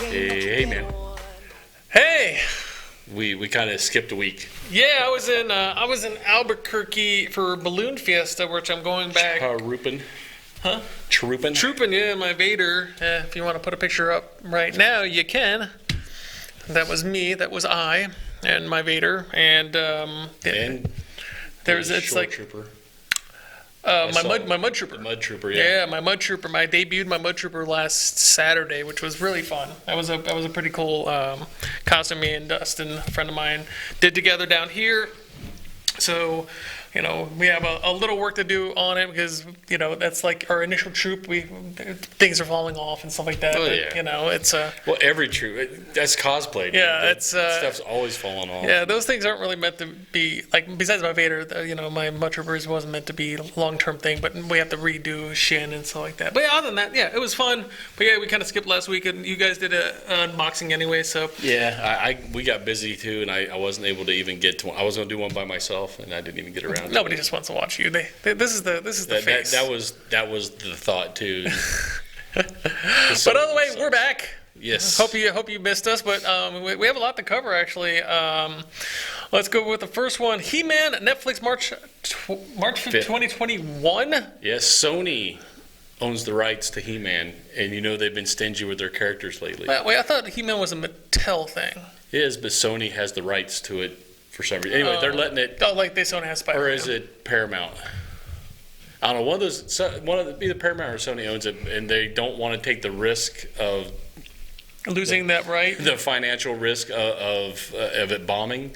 Hey, man. Hey. We kind of skipped a week. Yeah, I was in Albuquerque for Balloon Fiesta, which I'm going back. Troopin'. Huh? Troopin'? Yeah, my Vader. If you want to put a picture up right now, you can. That was me. That was I, and my Vader, and there's it's like Trooper. my mud trooper. The Mud Trooper, yeah. Yeah, my Mud Trooper. I debuted my Mud Trooper last Saturday, which was really fun. That was a pretty cool costume me and Dustin, a friend of mine, did together down here. So, we have a little work to do on it because, that's like our initial troop. Things are falling off and stuff like that. Oh, but, yeah. It's Well, every troop, that's cosplay. Dude. Yeah, stuff's always falling off. Yeah, those things aren't really meant to be, like, besides my Vader, my Mud Troopers wasn't meant to be a long-term thing, but we have to redo Shin and stuff like that. But yeah, other than that, yeah, it was fun. But yeah, we kind of skipped last week, and you guys did an unboxing anyway, so. Yeah, we got busy too, and I wasn't able to even get to one. I was going to do one by myself, and I didn't even get around to it. Nobody just wants to watch you. This is the face. That was the thought too. But other way, we're back. Yes. Hope you missed us, but we have a lot to cover actually. Let's go with the first one. HeMan Netflix March 5th, 2021. Yes, Sony owns the rights to HeMan, and they've been stingy with their characters lately. Wait, I thought HeMan was a Mattel thing. It is, but Sony has the rights to it for some reason. Anyway, they're letting it. Oh, like Sony has Spider-Man. Or is it Paramount? I don't know. Either Paramount or Sony owns it, and they don't want to take the risk of losing that right. The financial risk of it bombing.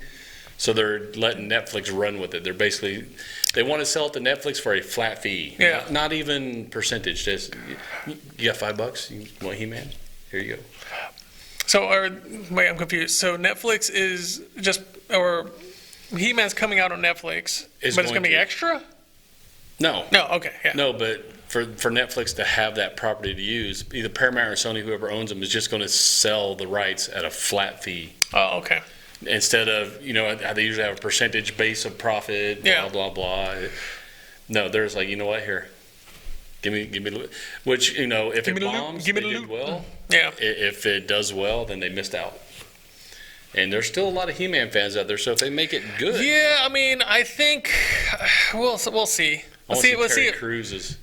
So they're letting Netflix run with it. They want to sell it to Netflix for a flat fee. Yeah. Not even percentage. Just, you got $5? You want HeMan? Here you go. So, wait, I'm confused. So Netflix is or HeMan's coming out on Netflix, but it's going to be extra? No. No, okay, yeah. No, but for Netflix to have that property to use, either Paramount or Sony, whoever owns them, is just going to sell the rights at a flat fee. Oh, okay. Instead of, how they usually have a percentage base of profit, blah, blah, blah. No, there's like, you know what, here. Give me, which, if it bombs, they did well. Yeah. If it does well, then they missed out. And there's still a lot of He-Man fans out there, so if they make it good. Yeah, I mean, I think we'll see. We'll see. Terry Crews is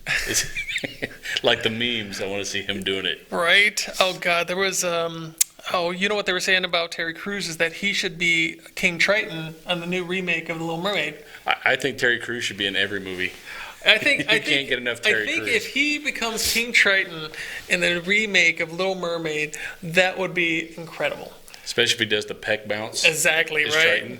like the memes. I want to see him doing it. Right. Oh God, there was. You know what they were saying about Terry Crews is that he should be King Triton on the new remake of The Little Mermaid. I think Terry Crews should be in every movie. I think can't get enough Terry Crews. I think if he becomes King Triton in the remake of Little Mermaid, that would be incredible. Especially if he does the peck bounce. Exactly, right?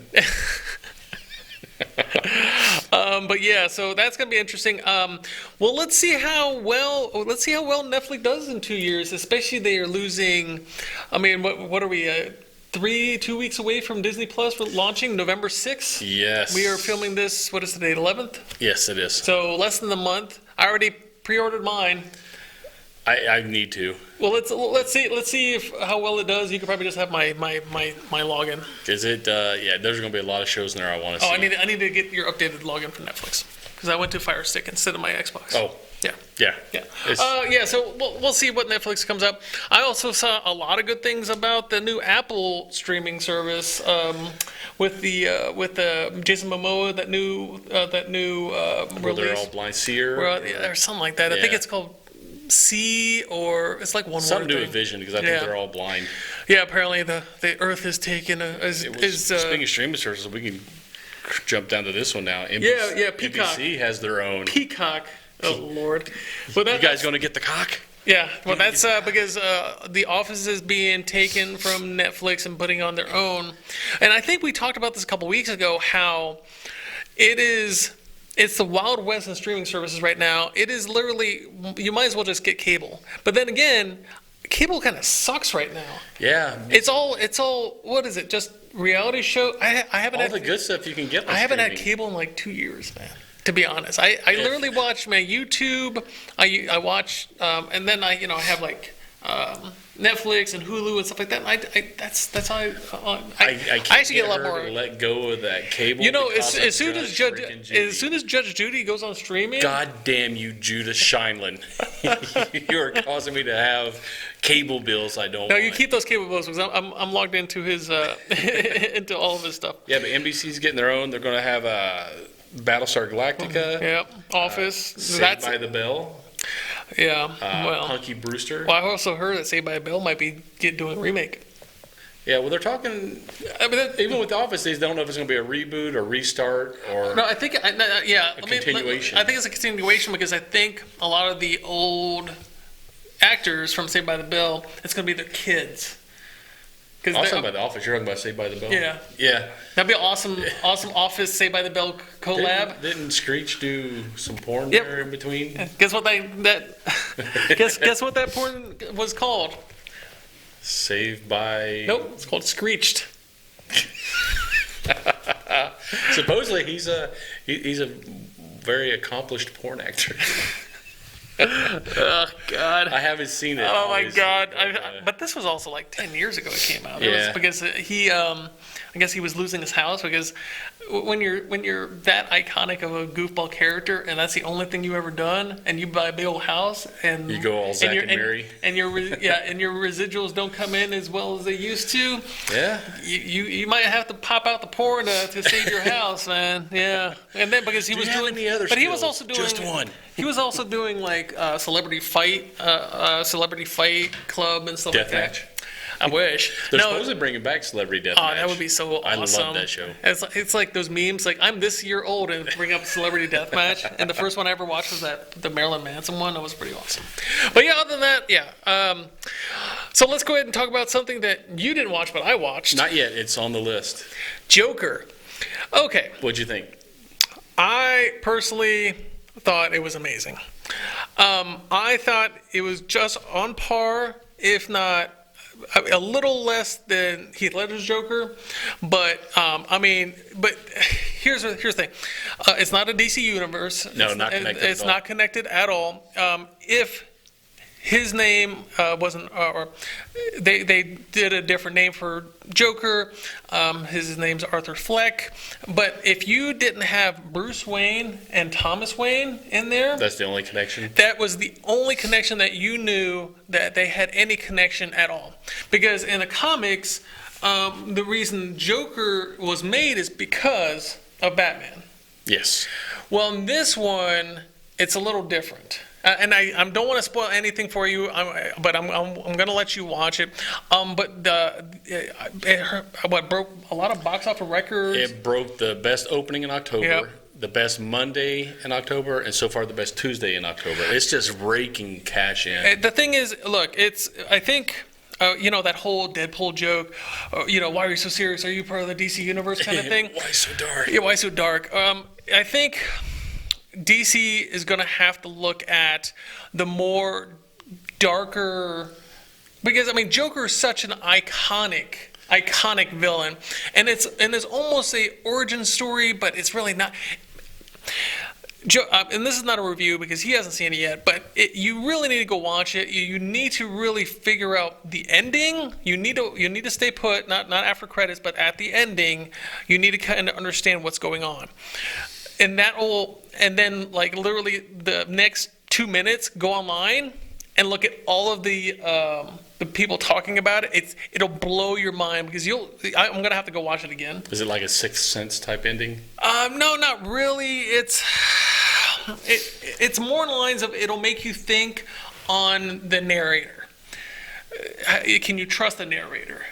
But yeah, so that's gonna be interesting. Well, let's see how well Netflix does in 2 years. Especially they are losing. I mean, what are we? 2 weeks away from Disney Plus launching November 6th. Yes. We are filming this. What is today? 11th. Yes, it is. So less than a month. I already pre-ordered mine. I need to. Well, let's see how well it does. You could probably just have my login. Is it? Yeah, there's going to be a lot of shows in there I want to see. I need to get your updated login from Netflix because I went to Fire Stick instead of my Xbox. Oh. Yeah. Yeah. So we'll see what Netflix comes up. I also saw a lot of good things about the new Apple streaming service with the Jason Momoa, that new Where release. they're all blind seer. Or something like that. I think it's called See, or it's like one something word. to do with vision because I think they're all blind. Yeah, apparently the Earth is taken. Speaking of streaming services, we can jump down to this one now. NBC, Peacock. NBC has their own. Peacock. Oh Lord! But you guys going to get the cock? Yeah, well, that's because The Office is being taken from Netflix and putting on their own. And I think we talked about this a couple weeks ago, how it's the Wild West in streaming services right now. It is literally, you might as well just get cable. But then again, cable kind of sucks right now. Yeah. It's all, what is it, just reality show? I haven't all the good stuff you can get on I haven't streaming. had cable in like 2 years, man. To be honest, I literally watch my YouTube. I watch, and then I have like Netflix and Hulu and stuff like that. And that's how I can't actually get a lot her more. To let go of that cable. You know, as soon as Judge Judy goes on streaming. God damn you, Judah Scheinlin! You are causing me to have cable bills I don't. No, want. you keep those cable bills because I'm logged into his into all of his stuff. Yeah, but NBC's getting their own. They're going to have Battlestar Galactica. Yep, Office. Saved by the Bell. Yeah, Punky Brewster. Well, I also heard that Saved by the Bell might be doing a remake. Yeah, well, they're talking. I mean, even with The Office, they don't know if it's going to be a reboot or restart or. No, I think a continuation. I think it's a continuation because I think a lot of the old actors from Saved by the Bell, it's going to be their kids. I was talking about The Office. You're talking about Saved by the Bell. Yeah. Yeah. That'd be an awesome Office Saved by the Bell collab. Didn't Screech do some porn there in between? Guess what guess what that porn was called? Saved by. Nope, it's called Screeched. Supposedly he's a very accomplished porn actor. Oh God! I haven't seen it. Oh my God! But this was also like 10 years ago. It came out. It was because he, I guess he was losing his house because when you're that iconic of a goofball character and that's the only thing you've ever done, and you buy a big old house and you go all Zack and Mary, and your residuals don't come in as well as they used to. Yeah. You might have to pop out the porn to save your house, man. Yeah. And then because he was doing any other, but he was also doing just one. He was also doing like celebrity fight club and stuff like that. Deathmatch. I wish. They're supposed to bring back Celebrity Deathmatch. Oh, that would be so awesome. I love that show. It's like those memes, like I'm this year old and bring up Celebrity Deathmatch. And the first one I ever watched was the Marilyn Manson one. That was pretty awesome. But yeah, other than that, yeah. So let's go ahead and talk about something that you didn't watch, but I watched. Not yet. It's on the list. Joker. Okay. What'd you think? I personally thought it was amazing. I thought it was just on par, if not a little less than Heath Ledger's Joker, but here's the thing: it's not a DC universe. No, not connected. It's not connected at all. If his name wasn't, or they did a different name for Joker. His name's Arthur Fleck. But if you didn't have Bruce Wayne and Thomas Wayne in there, that's the only connection. That was the only connection that you knew that they had any connection at all. Because in the comics, the reason Joker was made is because of Batman. Yes. Well, in this one, it's a little different. And I don't want to spoil anything for you, but I'm going to let you watch it. But it broke a lot of box office records. It broke the best opening in October, the best Monday in October, and so far the best Tuesday in October. It's just raking cash in. The thing is, look, I think. That whole Deadpool joke, why are you so serious? Are you part of the DC universe kind of thing? Why so dark? Yeah, why so dark? I think DC is going to have to look at the more darker, because Joker is such an iconic villain, and it's almost a origin story, but it's really not. And this is not a review because he hasn't seen it yet, but you really need to go watch it. You need to really figure out the ending. You need to stay put, not after credits, but at the ending. You need to kind of understand what's going on. And then like literally the next 2 minutes, go online and look at all of the people talking about it. It'll blow your mind because I'm gonna have to go watch it again. Is it like a Sixth Sense type ending? No, not really. It's more in the lines of it'll make you think on the narrator. Can you trust the narrator?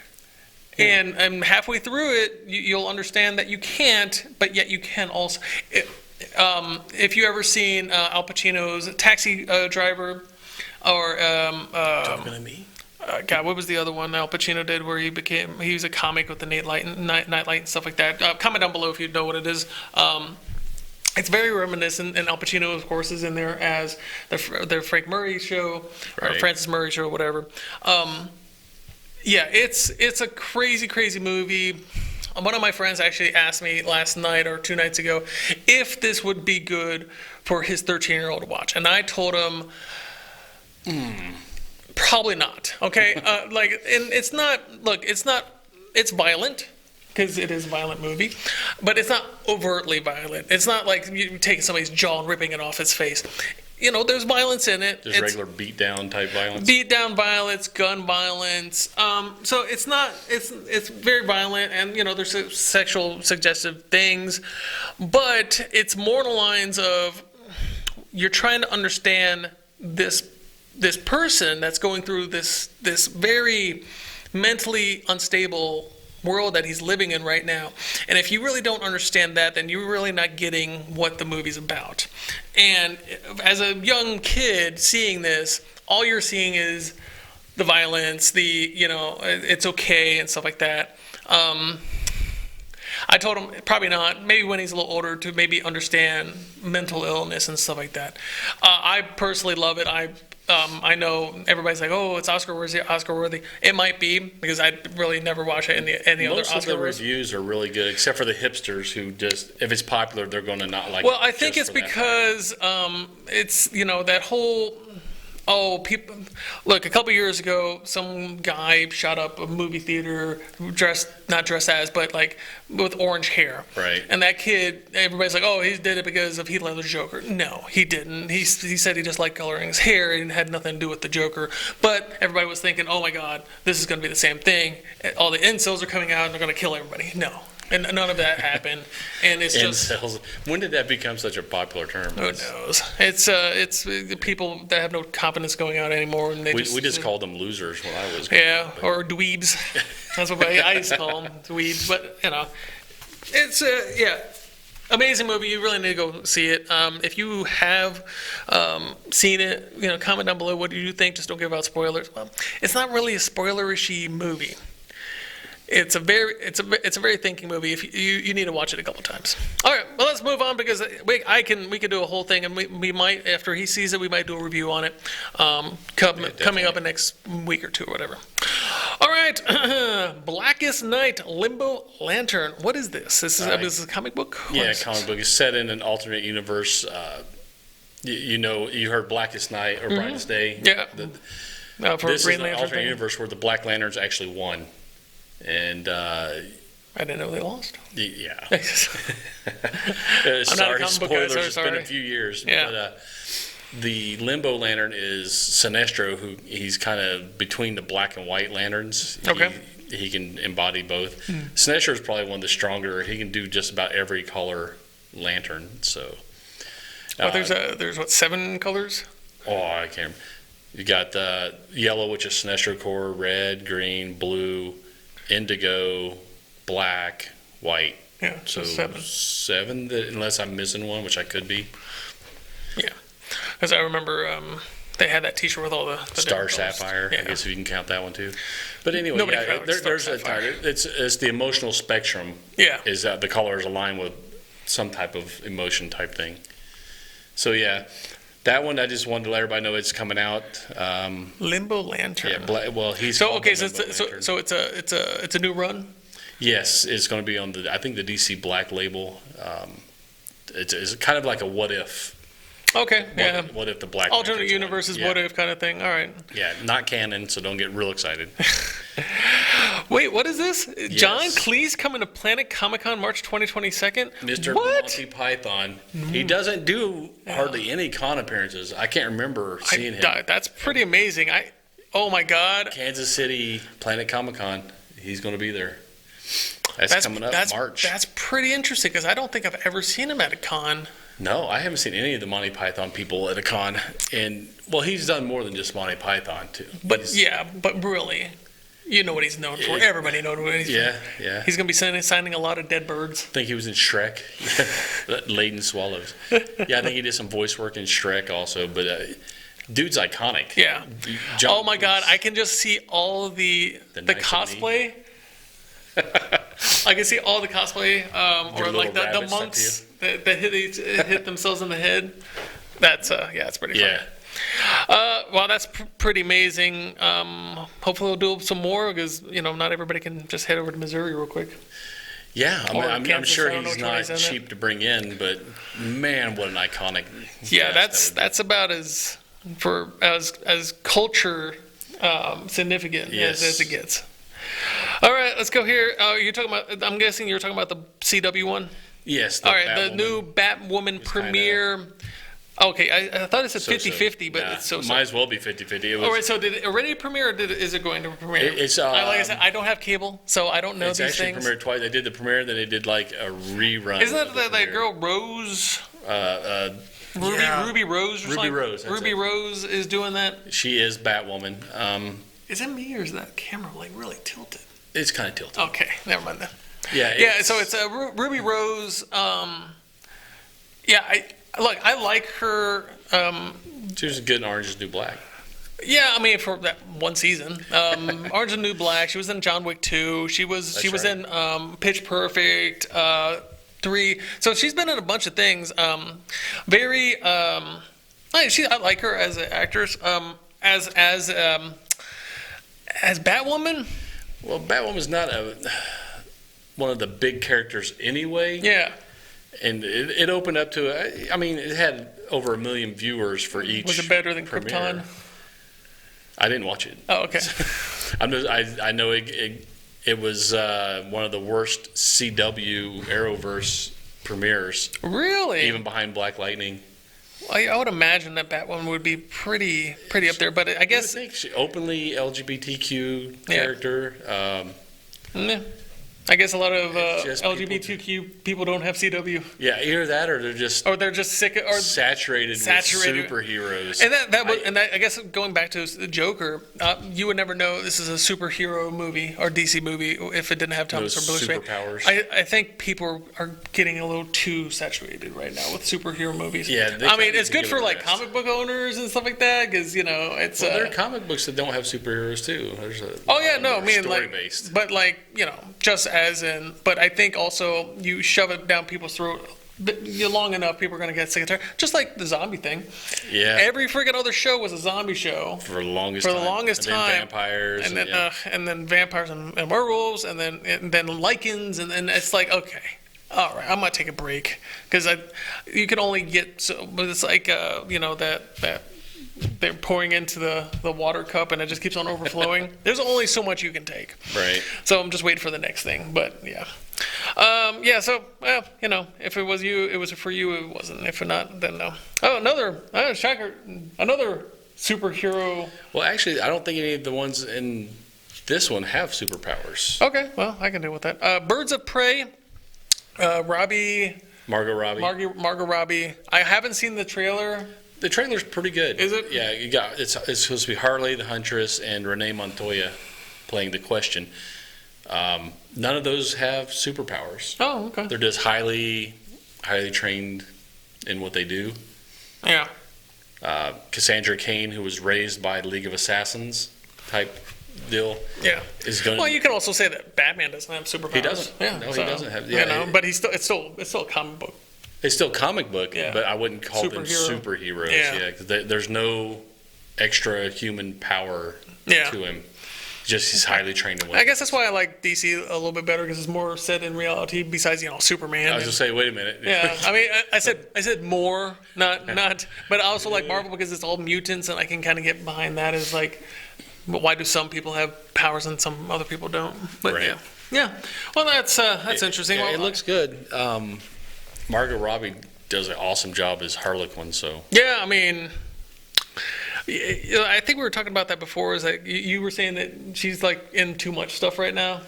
And halfway through it, you'll understand that you can't, but yet you can also. If you ever seen Al Pacino's Taxi Driver, or talking to me. God, what was the other one Al Pacino did where he was a comic with the Nightlight and stuff like that? Comment down below if you know what it is. It's very reminiscent, and Al Pacino, of course, is in there as the Frank Murray show, or Francis Murray show, whatever. It's a crazy movie. One of my friends actually asked me last night or 2 nights ago if this would be good for his 13-year-old to watch, and I told him, Probably not. Okay, and it's not. Look, it's not. It's violent because it is a violent movie, but it's not overtly violent. It's not like you taking somebody's jaw and ripping it off his face. There's violence in it. There's regular beat-down type violence. Beat-down violence, gun violence. So it's not. It's very violent, and there's sexual suggestive things, but it's more in the lines of you're trying to understand this person that's going through this very mentally unstable world that he's living in right now. And if you really don't understand that, then you're really not getting what the movie's about. And as a young kid seeing this, all you're seeing is the violence, it's okay and stuff like that. I told him probably not. Maybe when he's a little older to maybe understand mental illness and stuff like that. I personally love it. I know everybody's like, oh, it's Oscar worthy. It might be because I really never watch it any other Oscar. Most of the reviews are really good, except for the hipsters who just, if it's popular, they're going to not like it. Well, I think it's because it's that whole. Oh, people! Look, a couple years ago, some guy shot up a movie theater, not dressed as, but like with orange hair. Right. And that kid, everybody's like, "Oh, he did it because of Heath Ledger's Joker." No, he didn't. He said he just liked coloring his hair and had nothing to do with the Joker. But everybody was thinking, "Oh my God, this is going to be the same thing. All the incels are coming out and they're going to kill everybody." No. And none of that happened, and it's just. When did that become such a popular term? Who knows? It's people that have no confidence going out anymore, and we just called them losers when I was. Yeah, or dweebs. That's what I used to call them, dweebs. But it's amazing movie. You really need to go see it. If you have seen it, comment down below. What do you think? Just don't give out spoilers. Well, it's not really a spoilerishy movie. It's a very thinking movie. If you need to watch it a couple times. All right, well let's move on because we could do a whole thing, and we might, after he sees it, we might do a review on it coming up in next week or two or whatever. All right, Blackest Night, Limbo Lantern. What is this? This is a comic book. Yeah, comic book. It's set in an alternate universe. You heard Blackest Night or Brightest Day. Yeah. This is an alternate universe where the Black Lanterns actually won. And I didn't know they lost. Yeah. Sorry, spoilers. It's been a few years. Yeah. But the Limbo Lantern is Sinestro, who he's kind of between the black and white lanterns. Okay. He can embody both. Sinestro is probably one of the stronger. He can do just about every color lantern. So. There's what, 7 colors? Oh, I can't remember. You got the yellow, which is Sinestro core, red, green, blue, indigo, black, white. Yeah, so 7. 7, unless I'm missing one, which I could be. Yeah, because I remember they had that T-shirt with all the Star Sapphire. Yeah. I guess if you can count that one too. But anyway, there's it's the emotional spectrum. Yeah, is that the colors align with some type of emotion type thing. So yeah. That one, I just wanted to let everybody know it's coming out. Limbo Lantern. Yeah, well, he's so it's a new run. Yes, it's going to be on the the DC Black label. It's kind of like a what if. Okay. What if the Black alternate universes? What if kind of thing? All right. Yeah, not canon, so don't get real excited. Wait, what is this? Yes. John Cleese coming to Planet Comicon March 2022? Mr. Monty Python. He doesn't do hardly any con appearances. I can't remember seeing him. That's pretty amazing. Oh my God. Kansas City, Planet Comicon. He's going to be there. That's coming up March. That's pretty interesting because I don't think I've ever seen him at a con. No, I haven't seen any of the Monty Python people at a con. And, well, he's done more than just Monty Python, too. But really, you know what he's known for. Everybody knows what he's known for. Yeah. He's going to be signing a lot of dead birds. I think he was in Shrek. Laden Swallows. Yeah, I think he did some voice work in Shrek also. But dude's iconic. Yeah. Oh, my God. I can just see all the cosplay. I can see all the cosplay, or like the monks that hit themselves in the head. That's it's pretty funny. Yeah. Well, that's pretty amazing. Hopefully we'll do some more because not everybody can just head over to Missouri real quick. Yeah, I'm sure he's not cheap to bring in, but man, what an iconic. Yeah, that's about as culture significant as it gets. All right, let's go here. You're talking about. I'm guessing you're talking about the CW one. Yes. All right, the new Batwoman premiere. Okay, I thought it said 50-50, but it's so. Might as well be 50-50. All right, so did it already premiere, or is it going to premiere? It's like I said, I don't have cable, so I don't know these things. It's actually premiered twice. They did the premiere, then they did like a rerun. Isn't that girl Rose? Ruby Rose or something? Ruby Rose is doing that? She is Batwoman. Is it me, or is that camera like really tilted? It's kind of tilted. Okay, never mind then. Yeah. So it's Ruby Rose. I like her. She was good in Orange is the New Black. Yeah, I mean for that one season, Orange is the New Black. She was in John Wick 2. She was in Pitch Perfect 3. So she's been in a bunch of things. I like her as an actress. As Batwoman. Well, Batwoman's not one of the big characters anyway. Yeah. And it opened up to, I mean, it had over 1 million viewers for each. Was it better than premiere. Krypton? I didn't watch it. Oh, okay. I know it was one of the worst CW Arrowverse premieres. Really? Even behind Black Lightning. I would imagine that Batwoman would be pretty up there, but I guess I think she openly LGBTQ character. Yeah. I guess a lot of LGBTQ people don't have CW. Yeah, either that or they're just sick or saturated with superheroes. And I guess going back to the Joker, you would never know this is a superhero movie or DC movie if it didn't have Thomas or Bruce Wayne. Superpowers. I think people are getting a little too saturated right now with superhero movies. Yeah, I mean it's good for like comic book owners and stuff like that because it's. Well, there are comic books that don't have superheroes too. There's story based, but just as in, but I think also you shove it down people's throat long enough, people are going to get sick and tired. Just like the zombie thing. Yeah. Every freaking other show was a zombie show. For the longest time. Then vampires. And then vampires and werewolves and then lichens and then it's like, okay, all right, I'm going to take a break. Because you can only get so, but it's like, that they're pouring into the water cup and it just keeps on overflowing. There's only so much you can take. Right. So I'm just waiting for the next thing. But yeah. If it was you, it was for you. It wasn't. If not, then no. Oh, another superhero. Well, actually, I don't think any of the ones in this one have superpowers. Okay. Well, I can deal with that. Birds of Prey. Margot Robbie. I haven't seen the trailer. The trailer's pretty good. Is it? Yeah, it's supposed to be Harley the Huntress and Renee Montoya playing the Question. None of those have superpowers. Oh, okay. They're just highly trained in what they do. Yeah. Cassandra Cain, who was raised by the League of Assassins type deal. Yeah. Is going. Well, you can also say that Batman doesn't have superpowers. He doesn't. Yeah. No, he doesn't have. Yeah. But it's still a comic book. It's still comic book, but I wouldn't call them superheroes. Yeah, because there's no extra human power to him. Just he's highly trained in. I guess that's why I like DC a little bit better because it's more set in reality. Besides, Superman. I was just say, wait a minute. Yeah, I mean, I said more, not. But I also like Marvel because it's all mutants, and I can kind of get behind that. Is like, why do some people have powers and some other people don't? But right. Yeah. Well, that's interesting. Yeah, it looks good. Margot Robbie does an awesome job as Harlequin. So yeah, I mean, I think we were talking about that before. Is that you were saying that she's like in too much stuff right now?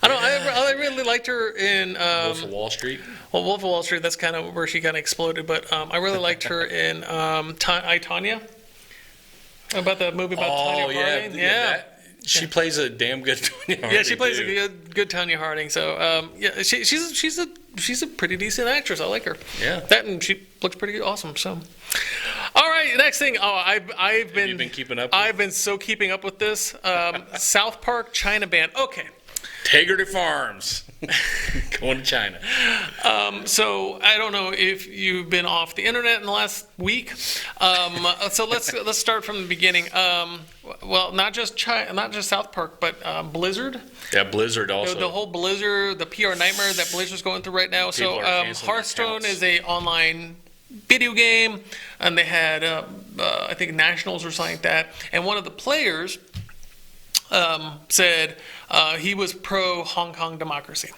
I don't. I really liked her in Wolf of Wall Street. Well, Wolf of Wall Street. That's kind of where she kind of exploded. But I really liked her in I, Tonya. About the movie about Tonya Harding. Yeah. She plays a damn good Tonya Harding. Yeah, she plays a good Tonya Harding. So she's a pretty decent actress. I like her. Yeah. That and she looks pretty awesome. So, all right, next thing. Oh, I've been keeping up. I've been so keeping up with this. South Park China Band. Okay. Integrity Farms. Going to China. So I don't know if you've been off the internet in the last week. So let's start from the beginning. Well, not just South Park, but Blizzard. Yeah, Blizzard also. The whole Blizzard, the PR nightmare that Blizzard's going through right now. So Hearthstone is a online video game, and they had I think nationals or something like that. And one of the players said he was pro Hong Kong democracy.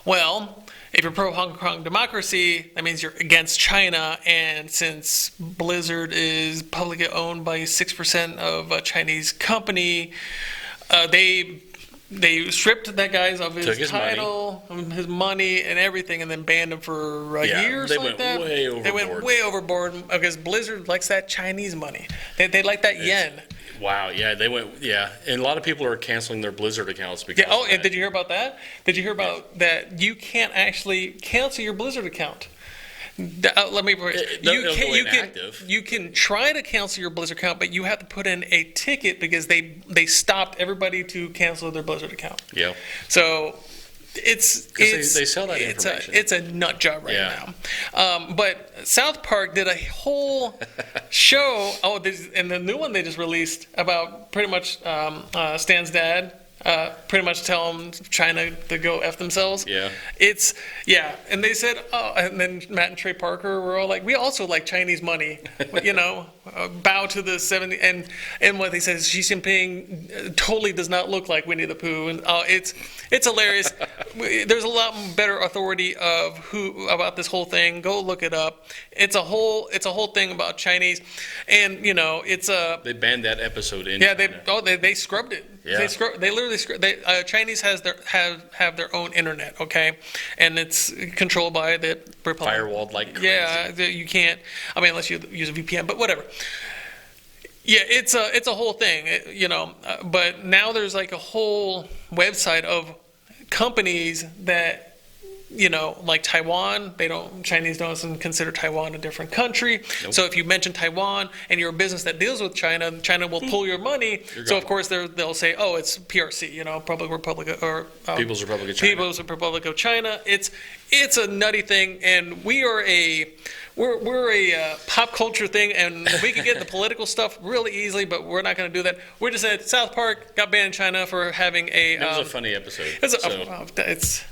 Well, if you're pro Hong Kong democracy, that means you're against China. And since Blizzard is publicly owned by 6% of a Chinese company, they stripped that guy's of his title, his money, and everything, and then banned him for a year or something like that. They went way overboard because Blizzard likes that Chinese money. They like that yen. Wow, yeah, they went, and a lot of people are canceling their Blizzard accounts because of that. And did you hear about that? Did you hear about that you can't actually cancel your Blizzard account? Let me you can try to cancel your Blizzard account, but you have to put in a ticket because they stopped everybody to cancel their Blizzard account. Yeah. So they sell that information. It's a nut job right now. But South Park did a whole show. And the new one they just released about pretty much Stan's dad. Pretty much tell them China to go F themselves. Yeah. And they said, and then Matt and Trey Parker were all like, we also like Chinese money, bow to the 70, and what they said is Xi Jinping totally does not look like Winnie the Pooh, and it's hilarious. There's a lot better authority about this whole thing. Go look it up. It's a whole thing about Chinese, and they banned that episode in. Yeah, they scrubbed it. Yeah. They literally Chinese have their own internet, okay, and it's controlled by the Republic. Firewalled like crazy. Yeah, you can't. I mean, unless you use a VPN, but whatever. Yeah, it's a whole thing, But now there's like a whole website of companies that. Like Taiwan, Chinese don't consider Taiwan a different country. Nope. So if you mention Taiwan and you're a business that deals with China will pull your money. So of course they'll say, oh, it's PRC, People's Republic of China. People's Republic of China. It's a nutty thing, and we're a pop culture thing, and we can get the political stuff really easily, but we're not going to do that. We're just at South Park got banned in China for having a. It was a funny episode.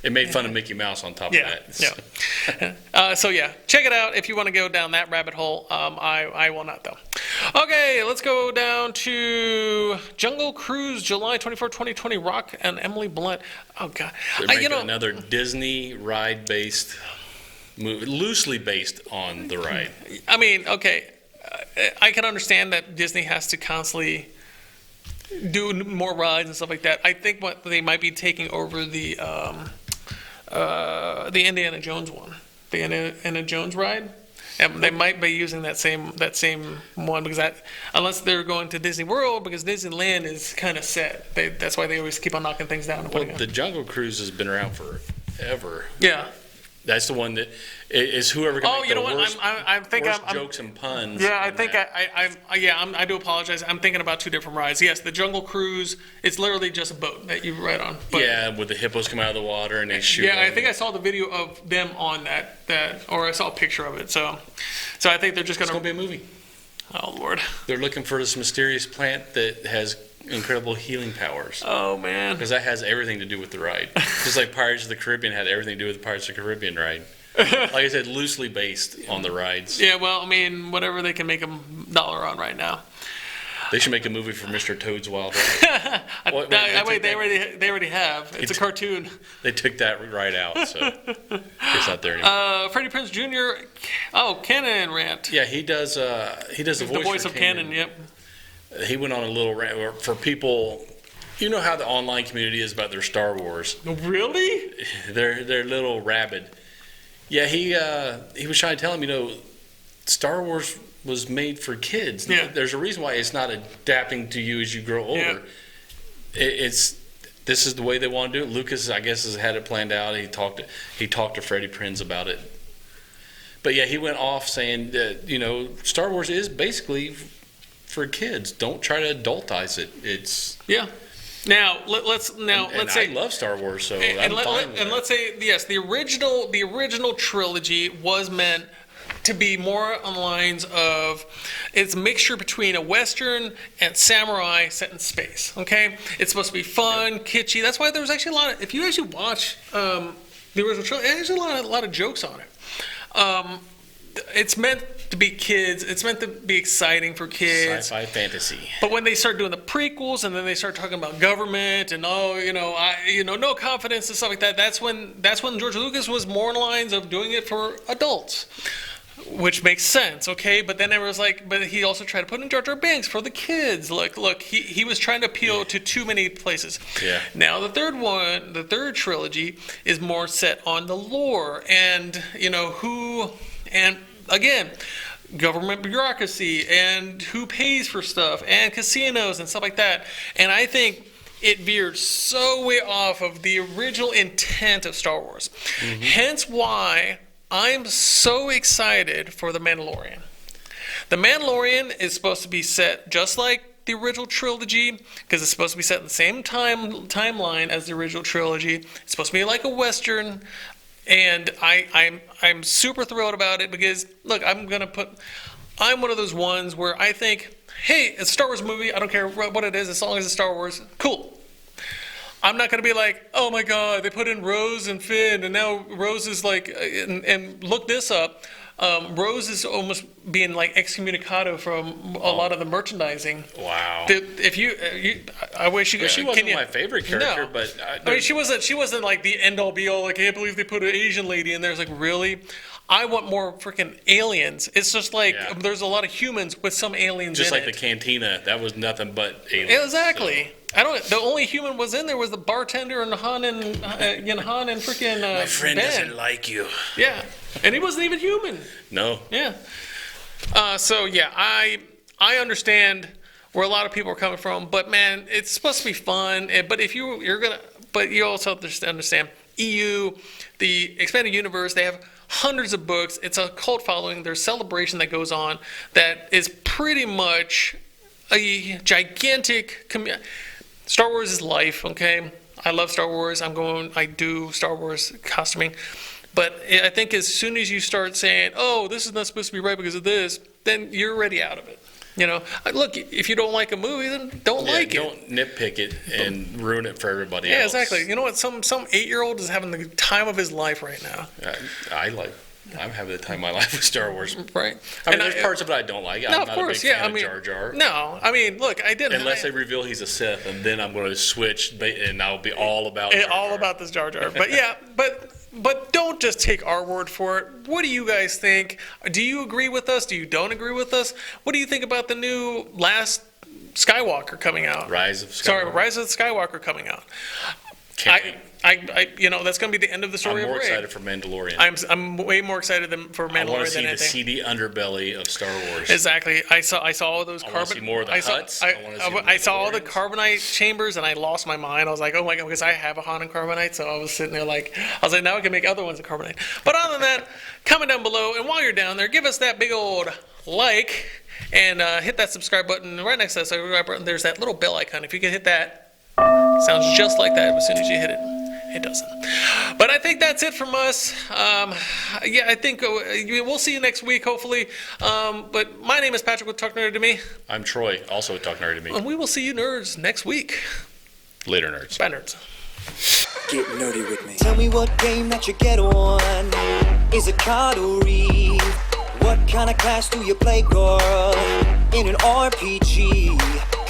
It made fun of Mickey Mouse on top of that. So check it out if you want to go down that rabbit hole. I will not though. Okay, let's go down to Jungle Cruise, July 24, 2020. Rock and Emily Blunt. Oh God, they're making another Disney ride-based movie, loosely based on the ride. I mean, okay, I can understand that Disney has to constantly do more rides and stuff like that. I think what they might be taking over the Indiana Jones one, the Indiana Jones ride, and they might be using that same one because unless they're going to Disney World, because Disneyland is kind of set. That's why they always keep on knocking things down. The Jungle Cruise has been around forever. Yeah. That's the one that is whoever can make the worst, I think worst jokes and puns. Yeah, I think I do apologize. I'm thinking about two different rides. Yes, the Jungle Cruise, it's literally just a boat that you ride on. But, with the hippos come out of the water and they shoot. Yeah, I think I saw the video of them on that, or I saw a picture of it. So I think they're just going to be a movie. Oh Lord. They're looking for this mysterious plant that has incredible healing powers. Oh man. Because that has everything to do with the ride. Just like Pirates of the Caribbean had everything to do with the Pirates of the Caribbean ride. Like I said, loosely based on the rides. Yeah, well, I mean, whatever they can make $1 on right now. They should make a movie for Mr. Toad's Wild Ride. They already have. It's a cartoon. They took that right out, so it's not there anymore. Freddie Prinze Jr. Canon Rant. Yeah, he does the voice of Canon. Yep. He went on a little rant for people. You know how the online community is about their Star Wars. Really? They're a little rabid. Yeah, he was trying to tell him, Star Wars was made for kids. Yeah. There's a reason why it's not adapting to you as you grow older. Yeah. This is the way they want to do it. Lucas, I guess, has had it planned out. He talked to Freddie Prinze about it. But yeah, he went off saying that Star Wars is basically for kids. Don't try to adultize it. It's Now let's say I love Star Wars, so let's say yes, the original trilogy was meant to be more on the lines of it's a mixture between a Western and samurai set in space. Okay, it's supposed to be fun, kitschy. That's why there was actually a lot of. If you actually watch the original trilogy, there's a lot of jokes on it. it's meant to be kids. It's meant to be exciting for kids. Sci-fi fantasy. But when they start doing the prequels and then they start talking about government and no confidence and stuff like that, that's when George Lucas was more in lines of doing it for adults. Which makes sense, okay? But then everyone's like, but he also tried to put in Jar Jar Binks for the kids. Look, he was trying to appeal to too many places. Yeah. Now the third trilogy is more set on the lore and and again, government bureaucracy and who pays for stuff and casinos and stuff like that. And I think it veered so way off of the original intent of Star Wars. Mm-hmm. Hence why I'm so excited for The Mandalorian. The Mandalorian is supposed to be set just like the original trilogy because it's supposed to be set in the same timeline as the original trilogy. It's supposed to be like a Western, and I'm super thrilled about it because look, I'm one of those ones where I think, hey, it's a Star Wars movie. I don't care what it is as long as it's Star Wars. Cool. I'm not going to be like, oh my God, they put in Rose and Finn, and now Rose is like, and look this up. Rose is almost being like excommunicado from a lot of the merchandising. Wow. I wish you. She wasn't my favorite character, but I mean, she wasn't like the end all be all. Like, I can't believe they put an Asian lady in there. It's like, really? I want more freaking aliens. It's just like there's a lot of humans with some aliens. Just in like it. the cantina, that was nothing but aliens. Exactly. So. The only human was in there was the bartender and Han and freaking. My friend Ben. doesn't like you. Yeah, and he wasn't even human. No. Yeah. I understand where a lot of people are coming from, but man, it's supposed to be fun. But if but you also understand EU, the expanded universe. They have hundreds of books. It's a cult following. There's celebration that goes on that is pretty much a gigantic community. Star Wars is life, okay? I love Star Wars. I do Star Wars costuming. But I think as soon as you start saying, oh, this is not supposed to be right because of this, then you're already out of it. Look, if you don't like a movie, then don't like it. Don't nitpick it and ruin it for everybody else. else. Yeah, exactly. You know what? Some 8-year-old is having the time of his life right now. I'm having the time of my life with Star Wars. Right. I mean, there's parts of it I don't like. I'm not a big fan of Jar Jar. No, I mean, look, I didn't. Unless they reveal he's a Sith, and then I'm going to switch, and I'll be all about Jar Jar. All about this Jar Jar. But yeah, but don't just take our word for it. What do you guys think? Do you agree with us? Do you don't agree with us? What do you think about the new Last Skywalker coming out? Rise of the Skywalker coming out. That's going to be the end of the story of Rey. I'm more excited for Mandalorian. I'm way more excited for Mandalorian than anything. I want to see the seedy underbelly of Star Wars. Exactly. I saw all those carbon. I want to see more of the huts. I saw all the carbonite chambers, and I lost my mind. I was like, oh my God, because I have a Han and carbonite, so I was sitting there like, now I can make other ones of carbonite. But other than that, comment down below, and while you're down there, give us that big old like, and hit that subscribe button. Right next to that subscribe button, there's that little bell icon. If you can hit that, sounds just like that as soon as you hit it. It doesn't. But I think that's it from us. I think we'll see you next week, hopefully. But my name is Patrick with Talk Nerdy to Me. I'm Troy, also with Talk Nerdy to Me. And we will see you nerds next week. Later, nerds. Bye, nerds. Get nerdy with me. Tell me what game that you get on. Is it card or read? What kind of class do you play, girl? In an RPG?